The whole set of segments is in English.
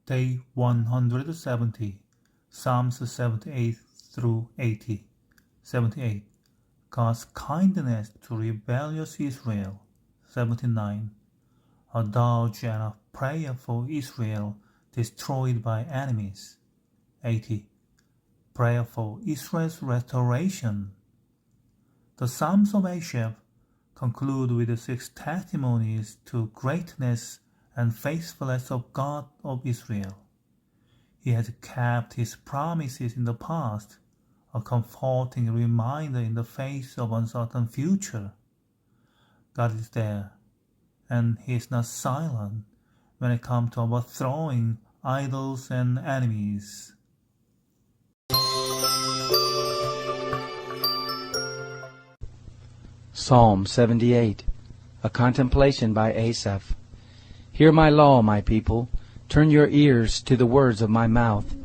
Day 170, Psalms 78 through 80. 78. God's kindness to rebellious Israel. 79. A dirge and a prayer for Israel destroyed by enemies. 80. Prayer for Israel's restoration. The Psalms of Asaph conclude with the 6 testimonies to greatness and faithfulness of God of Israel. He has kept his promises in the past, a comforting reminder in the face of uncertain future. God is there, and he is not silent when it comes to overthrowing idols and enemies. Psalm 78, a contemplation by Asaph. Hear my law, my people. Turn your ears to the words of my mouth.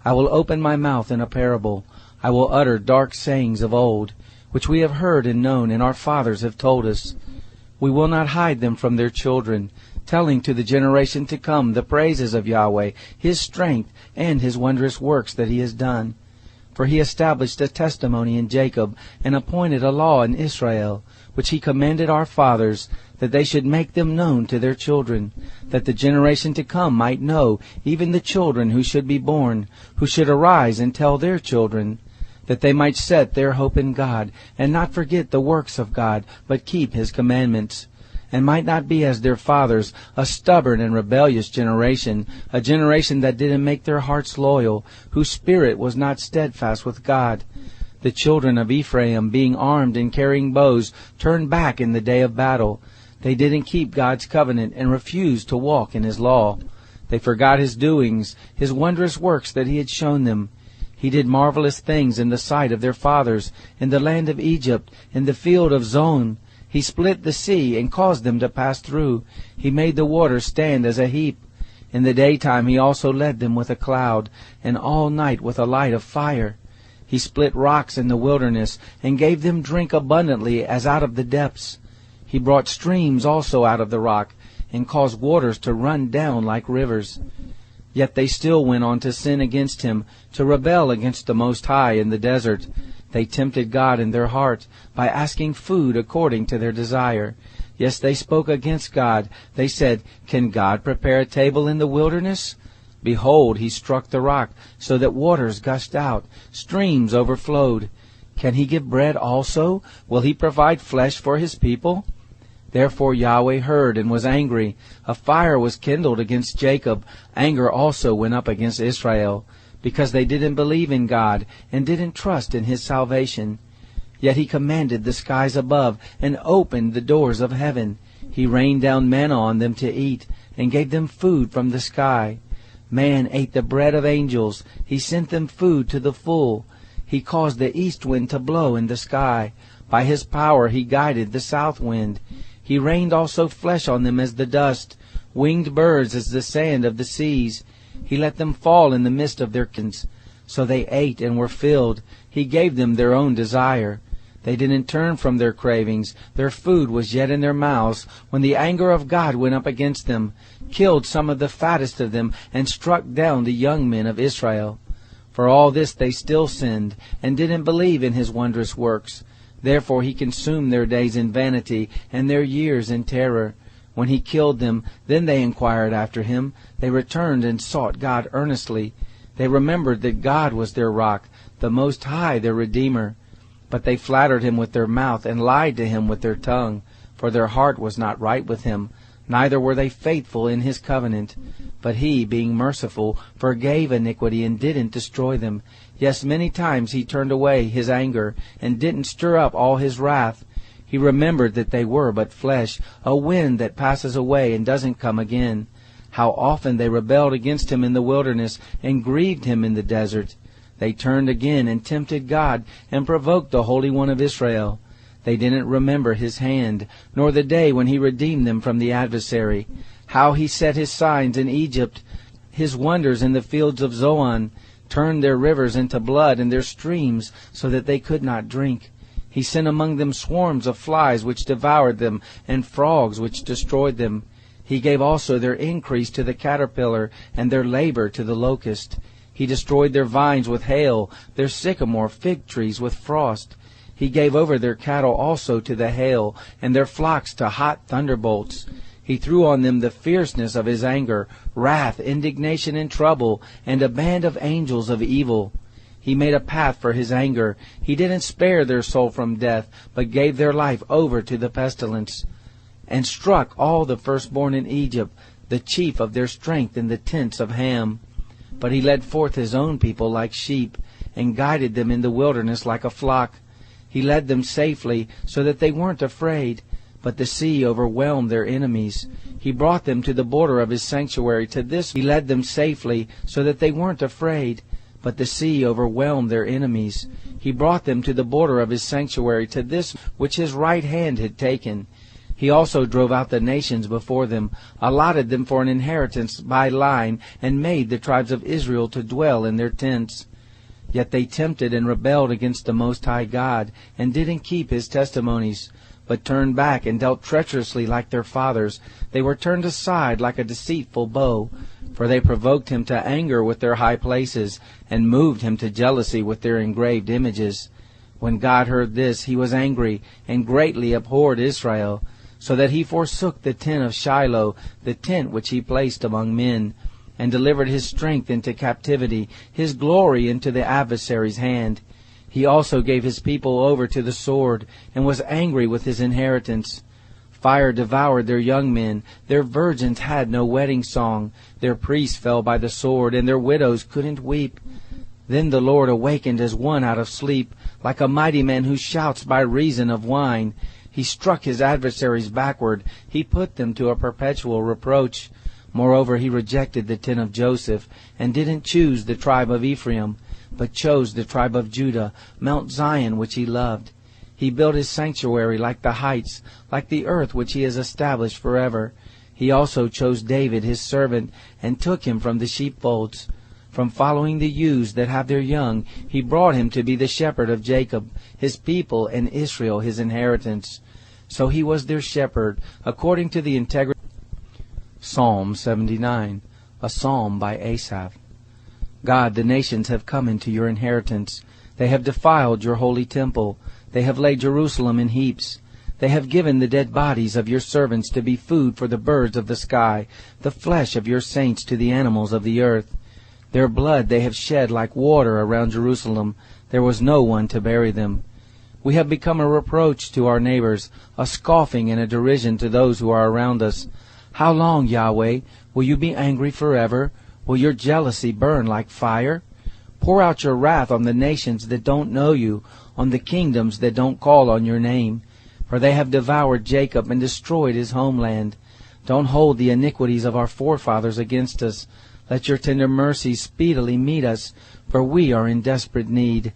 I will open my mouth in a parable. I will utter dark sayings of old, which we have heard and known, and our fathers have told us. We will not hide them from their children, telling to the generation to come the praises of Yahweh, his strength, and his wondrous works that he has done. For he established a testimony in Jacob, and appointed a law in Israel, which he commanded our fathers, that they should make them known to their children, that the generation to come might know, even the children who should be born, who should arise and tell their children, that they might set their hope in God, and not forget the works of God, but keep his commandments, and might not be as their fathers, a stubborn and rebellious generation, a generation that didn't make their hearts loyal, whose spirit was not steadfast with God. The children of Ephraim, being armed and carrying bows, turned back in the day of battle. They didn't keep God's covenant and refused to walk in his law. They forgot his doings, his wondrous works that he had shown them. He did marvelous things in the sight of their fathers, in the land of Egypt, in the field of Zon. He split the sea and caused them to pass through. He made the waters stand as a heap. In the daytime he also led them with a cloud, and all night with a light of fire. He split rocks in the wilderness, and gave them drink abundantly as out of the depths. He brought streams also out of the rock, and caused waters to run down like rivers. Yet they still went on to sin against him, to rebel against the Most High in the desert. They tempted God in their heart, by asking food according to their desire. Yes, they spoke against God. They said, Can God prepare a table in the wilderness? Behold, he struck the rock, so that waters gushed out, streams overflowed. Can he give bread also? Will he provide flesh for his people? Therefore Yahweh heard and was angry. A fire was kindled against Jacob. Anger also went up against Israel, because they didn't believe in God, and didn't trust in his salvation. Yet he commanded the skies above, and opened the doors of heaven. He rained down manna on them to eat, and gave them food from the sky. Man ate the bread of angels. He sent them food to the full. He caused the east wind to blow in the sky. By his power he guided the south wind. He rained also flesh on them as the dust, winged birds as the sand of the seas. He let them fall in the midst of their kins. So they ate and were filled. He gave them their own desire. They didn't turn from their cravings. Their food was yet in their mouths, when the anger of God went up against them, killed some of the fattest of them, and struck down the young men of Israel. For all this they still sinned, and didn't believe in his wondrous works. Therefore he consumed their days in vanity, and their years in terror. When he killed them, then they inquired after him. They returned and sought God earnestly. They remembered that God was their rock, the Most High their Redeemer. But they flattered him with their mouth, and lied to him with their tongue. For their heart was not right with him, neither were they faithful in his covenant. But he, being merciful, forgave iniquity, and didn't destroy them. Yes, many times he turned away his anger, and didn't stir up all his wrath. He remembered that they were but flesh, a wind that passes away and doesn't come again. How often they rebelled against him in the wilderness, and grieved him in the desert. They turned again and tempted God, and provoked the Holy One of Israel. They didn't remember his hand, nor the day when he redeemed them from the adversary. How he set his signs in Egypt, his wonders in the fields of Zoan, turned their rivers into blood, and their streams, so that they could not drink. He sent among them swarms of flies which devoured them, and frogs which destroyed them. He gave also their increase to the caterpillar, and their labor to the locust. He destroyed their vines with hail, their sycamore fig trees with frost. He gave over their cattle also to the hail, and their flocks to hot thunderbolts. He threw on them the fierceness of his anger, wrath, indignation, and trouble, and a band of angels of evil. He made a path for his anger. He didn't spare their soul from death, but gave their life over to the pestilence, and struck all the firstborn in Egypt, the chief of their strength in the tents of Ham. But he led forth his own people like sheep, and guided them in the wilderness like a flock. He led them safely, so that they weren't afraid. But the sea overwhelmed their enemies. He brought them to the border of his sanctuary. To this he led them safely, so that they weren't afraid. But the sea overwhelmed their enemies. He brought them to the border of his sanctuary, to this which his right hand had taken. He also drove out the nations before them, allotted them for an inheritance by line, and made the tribes of Israel to dwell in their tents. Yet they tempted and rebelled against the Most High God, and didn't keep his testimonies, but turned back and dealt treacherously like their fathers. They were turned aside like a deceitful bow, for they provoked him to anger with their high places, and moved him to jealousy with their engraved images. When God heard this, he was angry, and greatly abhorred Israel, so that he forsook the tent of Shiloh, the tent which he placed among men, and delivered his strength into captivity, his glory into the adversary's hand. He also gave his people over to the sword, and was angry with his inheritance. Fire devoured their young men, their virgins had no wedding song, their priests fell by the sword, and their widows couldn't weep. Then the Lord awakened as one out of sleep, like a mighty man who shouts by reason of wine. He struck his adversaries backward, he put them to a perpetual reproach. Moreover, he rejected the tent of Joseph, and didn't choose the tribe of Ephraim, but chose the tribe of Judah, Mount Zion, which he loved. He built his sanctuary like the heights, like the earth which he has established forever. He also chose David his servant, and took him from the sheepfolds. From following the ewes that have their young, he brought him to be the shepherd of Jacob, his people, and Israel his inheritance. So he was their shepherd, according to the integrity. Psalm 79, a psalm by Asaph. God, the nations have come into your inheritance. They have defiled your holy temple. They have laid Jerusalem in heaps. They have given the dead bodies of your servants to be food for the birds of the sky, the flesh of your saints to the animals of the earth. Their blood they have shed like water around Jerusalem. There was no one to bury them. We have become a reproach to our neighbors, a scoffing and a derision to those who are around us. How long, Yahweh, will you be angry forever? Will your jealousy burn like fire? Pour out your wrath on the nations that don't know you, on the kingdoms that don't call on your name. For they have devoured Jacob and destroyed his homeland. Don't hold the iniquities of our forefathers against us. Let your tender mercies speedily meet us, for we are in desperate need.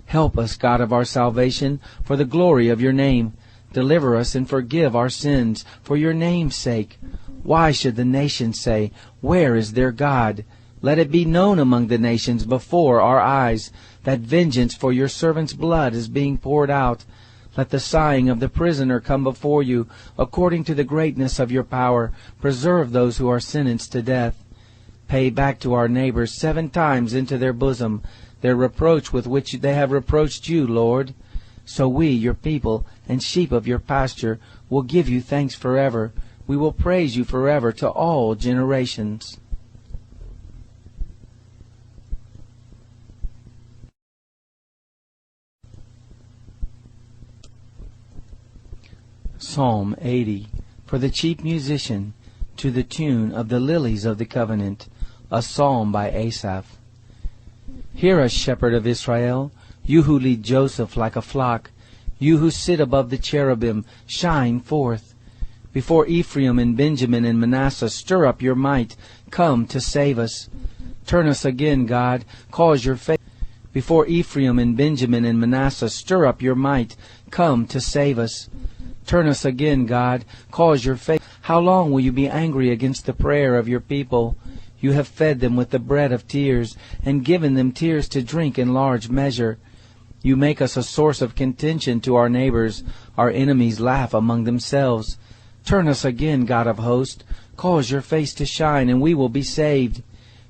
Help us, God of our salvation, for the glory of your name. Deliver us and forgive our sins, for your name's sake. Why should the nations say, where is their God? Let it be known among the nations before our eyes, that vengeance for your servant's blood is being poured out. Let the sighing of the prisoner come before you, according to the greatness of your power. Preserve those who are sentenced to death. Pay back to our neighbors 7 times into their bosom their reproach with which they have reproached you, Lord. So we, your people, and sheep of your pasture, will give you thanks forever. We will praise you forever to all generations. Psalm 80, for the chief musician, to the tune of the lilies of the covenant, a psalm by Asaph. Hear us, shepherd of Israel, you who lead Joseph like a flock, you who sit above the cherubim, shine forth. Before Ephraim and Benjamin and Manasseh, stir up your might, come to save us. Turn us again, God, cause your face. Before Ephraim and Benjamin and Manasseh, stir up your might, come to save us. Turn us again, God, cause your face. How long will you be angry against the prayer of your people? You have fed them with the bread of tears, and given them tears to drink in large measure. You make us a source of contention to our neighbors. Our enemies laugh among themselves. Turn us again, God of hosts. Cause your face to shine, and we will be saved.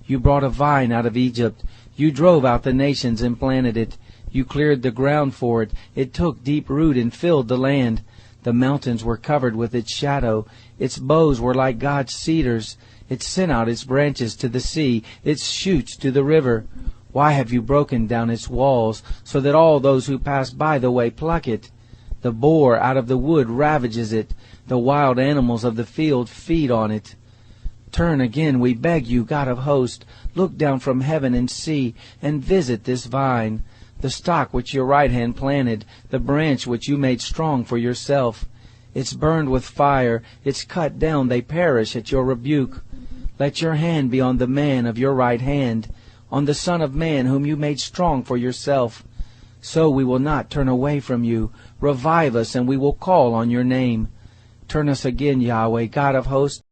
You brought a vine out of Egypt. You drove out the nations and planted it. You cleared the ground for it. It took deep root and filled the land. The mountains were covered with its shadow. Its boughs were like God's cedars. It sent out its branches to the sea, its shoots to the river. Why have you broken down its walls, so that all those who pass by the way pluck it? The boar out of the wood ravages it. The wild animals of the field feed on it. Turn again, we beg you, God of hosts. Look down from heaven and see, and visit this vine, the stock which your right hand planted, the branch which you made strong for yourself. It's burned with fire, it's cut down, they perish at your rebuke. Let your hand be on the man of your right hand, on the Son of Man whom you made strong for yourself. So we will not turn away from you. Revive us, and we will call on your name. Turn us again, Yahweh, God of hosts.